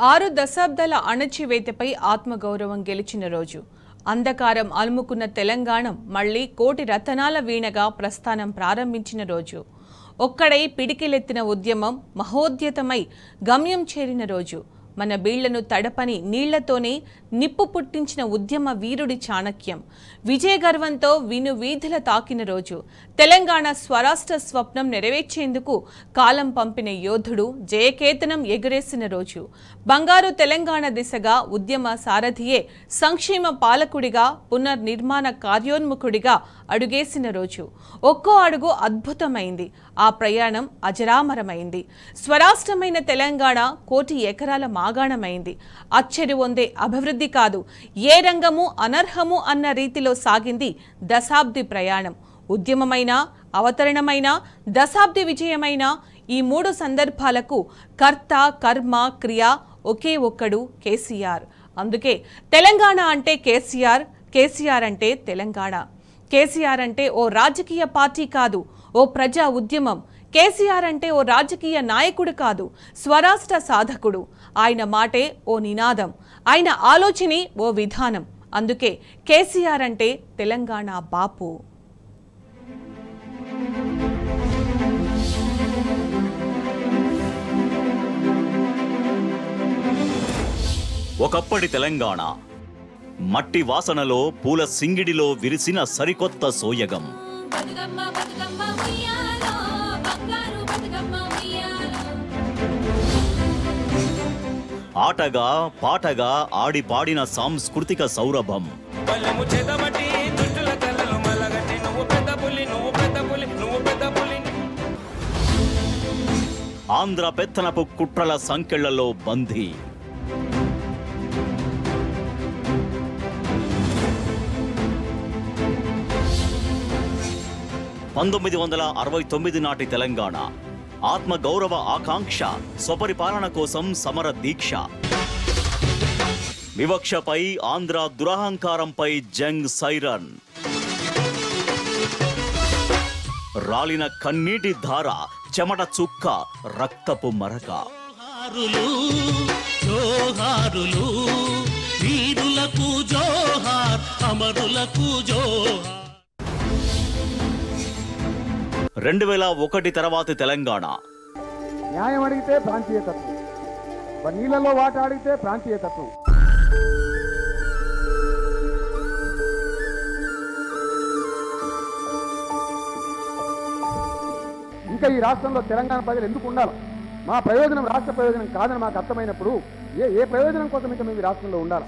6 దశాబ్దాల అణచివేతపై ఆత్మగౌరవం గెలిచిన రోజు. అంధకారం అలుముకున్న తెలంగాణ మళ్లీ కోటి రతనాల వీణగా ప్రస్థానం ప్రారంభించిన రోజు. ఒక్కడై పిడికిలెత్తిన ఉద్యమం మహోద్యతమై గమ్యం చేరిన రోజు. మన బీళ్లను తడపని నీళ్లతోనే నిప్పు పుట్టించిన ఉద్యమ వీరుడి చాణక్యం విజయగర్వంతో విను వీధుల తాకిన రోజు. తెలంగాణ స్వరాష్ట్ర స్వప్నం నెరవేర్చేందుకు కాలం పంపిన యోధుడు జయకేతనం ఎగురేసిన రోజు. బంగారు తెలంగాణ దిశగా ఉద్యమ సారథియే సంక్షేమ పాలకుడిగా పునర్నిర్మాణ కార్యోన్ముఖుడిగా అడుగేసిన రోజు. ఒక్కో అడుగు అద్భుతమైంది. ఆ ప్రయాణం అజరామరమైంది. స్వరాష్ట్రమైన తెలంగాణ కోటి ఎకరాల మాగాణమైంది. అచ్చెరు వందే అభివృద్ధి కాదు, ఏ రంగము అనర్హము అన్న రీతిలో సాగింది దశాబ్ది ప్రయాణం. ఉద్యమమైన, అవతరణమైన, దశాబ్ది విజయమైన ఈ 3 సందర్భాలకు కర్త, కర్మ, క్రియ ఒకే ఒక్కడు కేసీఆర్. అందుకే తెలంగాణ అంటే కేసీఆర్, కేసీఆర్ అంటే తెలంగాణ. కేసీఆర్ అంటే ఓ రాజకీయ పార్టీ కాదు, ఓ ప్రజా ఉద్యమం. కేసీఆర్ అంటే ఓ రాజకీయ నాయకుడు కాదు, స్వరాష్ట్ర సాధకుడు. ఆయన మాటే ఓ నినాదం, ఆయన ఆలోచనే ఓ విధానం. అందుకే కేసీఆర్ అంటే తెలంగాణ బాపు. ఒకప్పటి తెలంగాణ మట్టి వాసనలో పూల సింగిడిలో విరిసిన సరికొత్త సోయగం. ఆటగా పాటగా ఆడి పాడిన సాంస్కృతిక సౌరభం. ఆంధ్ర పెత్తనపు కుట్రల సంకెళ్లలో బందీ. 1969 నాటి తెలంగాణ ఆత్మ గౌరవ ఆకాంక్ష, స్వపరిపాలన కోసం సమర దీక్ష. వివక్షపై ఆంధ్ర దురహంకారంపై జంగ్ సైరన్. రాలిన కన్నీటి ధార, చెమట చుక్క, రక్తపు మరక. జోహారులు వీరులకు జోహార్, అమరులకు జోహార్. 2001 తర్వాతి తెలంగాణ. న్యాయం అడిగితే ప్రాంతీయతత్వం, నీళ్లలో వాట అడిగితే ప్రాంతీయతత్వం. ఇంకా ఈ రాష్ట్రంలో తెలంగాణ ప్రజలు ఎందుకు ఉండాలి? మా ప్రయోజనం రాష్ట్ర ప్రయోజనం కాదని మాకు అర్థమైనప్పుడు ఏ ప్రయోజనం కోసం ఇంకా మేము ఈ రాష్ట్రంలో ఉండాలి?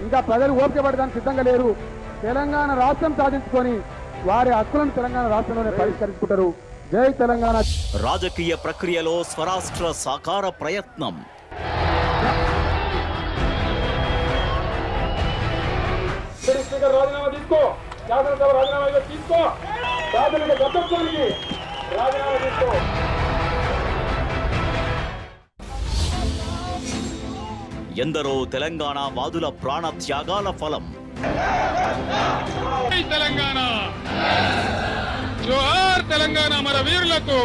ఇంకా ప్రజలు ఓపిక పడడానికి సిద్ధంగా లేరు. తెలంగాణ రాష్ట్రం సాధించుకొని వారి హక్కులను తెలంగాణ రాష్ట్రంలోనే పరిష్కరించుకుంటారు. జై తెలంగాణ. రాజకీయ ప్రక్రియలో స్వరాష్ట్ర సాకార ప్రయత్నం. రాజీనామా తీసుకో, శాసనసభ రాజీనామా తీసుకో, ప్రాథమిక గతంలోనికి రాజీనామా తీసుకో. ఎందరో తెలంగాణ వాదుల ప్రాణ త్యాగాల ఫలం. తెలంగాణ జోహార్, తెలంగాణ మన వీరులకు.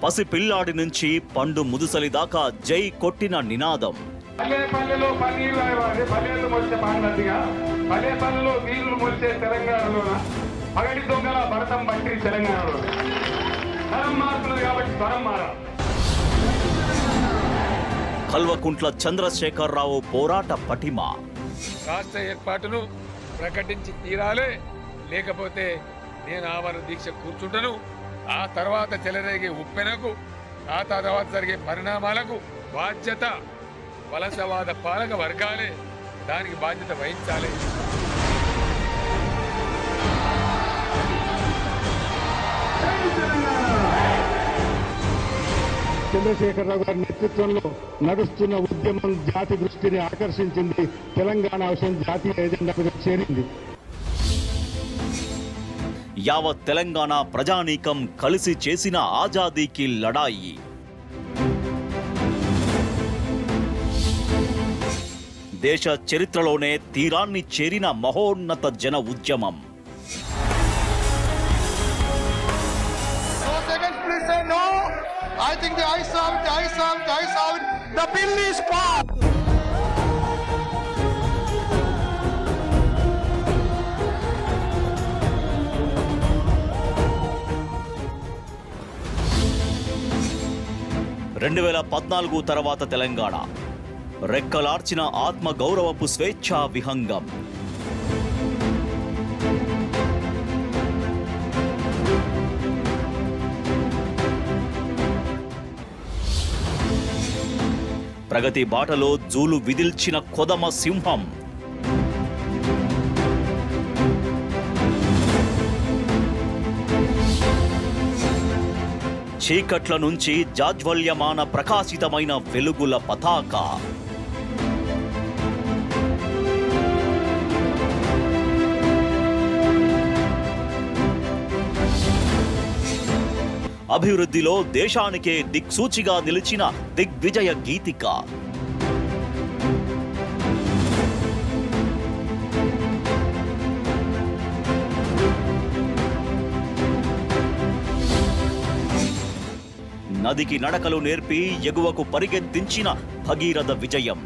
పసి పిల్లాడి నుంచి పండు ముదుసలి దాకా జై కొట్టిన నినాదం. పల్లెలో పన్నీరు పల్లెలు మొలిచే పాడినట్టుగా పల్లెలో వీరులు మొలిచే తెలంగాణలోన పగటి దొంగల భరతం బట్టి తెలంగాణలో తరం మారుతున్నది కాబట్టి స్వరం మారా. కల్వకుంట్ల చంద్రశేఖరరావు పోరాట పటిమ. రాష్ట్ర ఏర్పాటును ప్రకటించి తీరాలే, లేకపోతే నేను ఆమరణ దీక్ష కూర్చుంటను. ఆ తర్వాత చెలరేగే ఉప్పెనకు, ఆ తర్వాత జరిగే పరిణామాలకు బాధ్యత వలసవాద పాలక వర్గాలే దానికి బాధ్యత వహించాలి. చంద్రశేఖరరావు గారి నేతృత్వంలో నడుస్తున్న ఉద్యమం జాతి దృష్టిని ఆకర్షించింది. తెలంగాణ విషయం జాతీయ ఎజెండాకు చేరింది. యావత్ తెలంగాణ ప్రజానీకం కలిసి చేసిన ఆజాదీకి లడాయి. దేశ చరిత్రలోనే తీరాన్ని చేరిన మహోన్నత జన ఉద్యమం. I think the ayes have it. The bill is passed. రెండు 2014 తర్వాత తెలంగాణ రెక్కలార్చిన ఆత్మ గౌరవపు స్వేచ్ఛా విహంగం. ప్రగతి బాటలో జూలు విదిల్చిన కొదమ సింహం. చీకట్ల నుంచి జాజ్వల్యమాన ప్రకాశితమైన వెలుగుల పతాక. అభివృద్ధిలో దేశానికే దిక్సూచిగా నిలిచిన దిగ్విజయ గీతిక. నదికి నడకలు నేర్పి ఎగువకు పరిగెత్తించిన భగీరథ విజయం.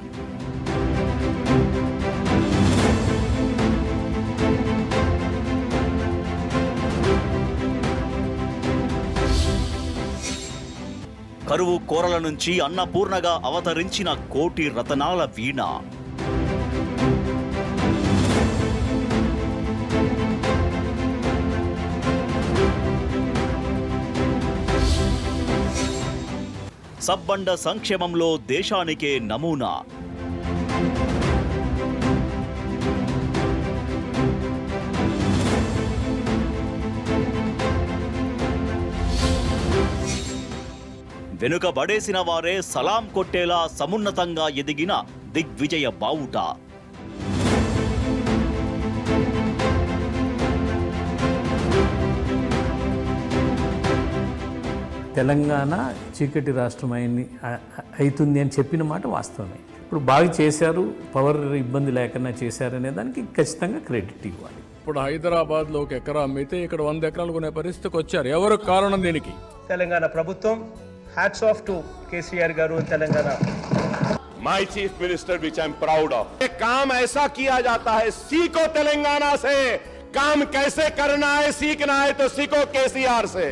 కరువు కోరల నుంచి అన్నపూర్ణగా అవతరించిన కోటి రతనాల వీణ. సబ్బండ సంక్షేమంలో దేశానికే నమూనా. వెనుకబడేసిన వారే సలాం కొట్టేలా సమున్నతంగా ఎదిగిన దిగ్విజయ బావుట. తెలంగాణ చీకటి రాష్ట్రం అవుతుంది అని చెప్పిన మాట వాస్తవమే. ఇప్పుడు బాగా చేశారు, పవర్ ఇబ్బంది లేకుండా చేశారనే దానికి ఖచ్చితంగా క్రెడిట్ ఇవ్వాలి. ఇప్పుడు హైదరాబాద్లో ఒక ఎకరా అమ్మితే ఇక్కడ 100 ఎకరాలు కొనే పరిస్థితికి వచ్చారు. ఎవరు కారణం దీనికి? తెలంగాణ ప్రభుత్వం. హ్యాట్స్ ఆఫ్ టు కేసీఆర్ గారు in Telangana. My chief minister, which I am proud of. ये काम ऐसा किया जाता है, सीखो तेलंगाना से काम कैसे करना है, सीखना है तो सीखो केसीआर से.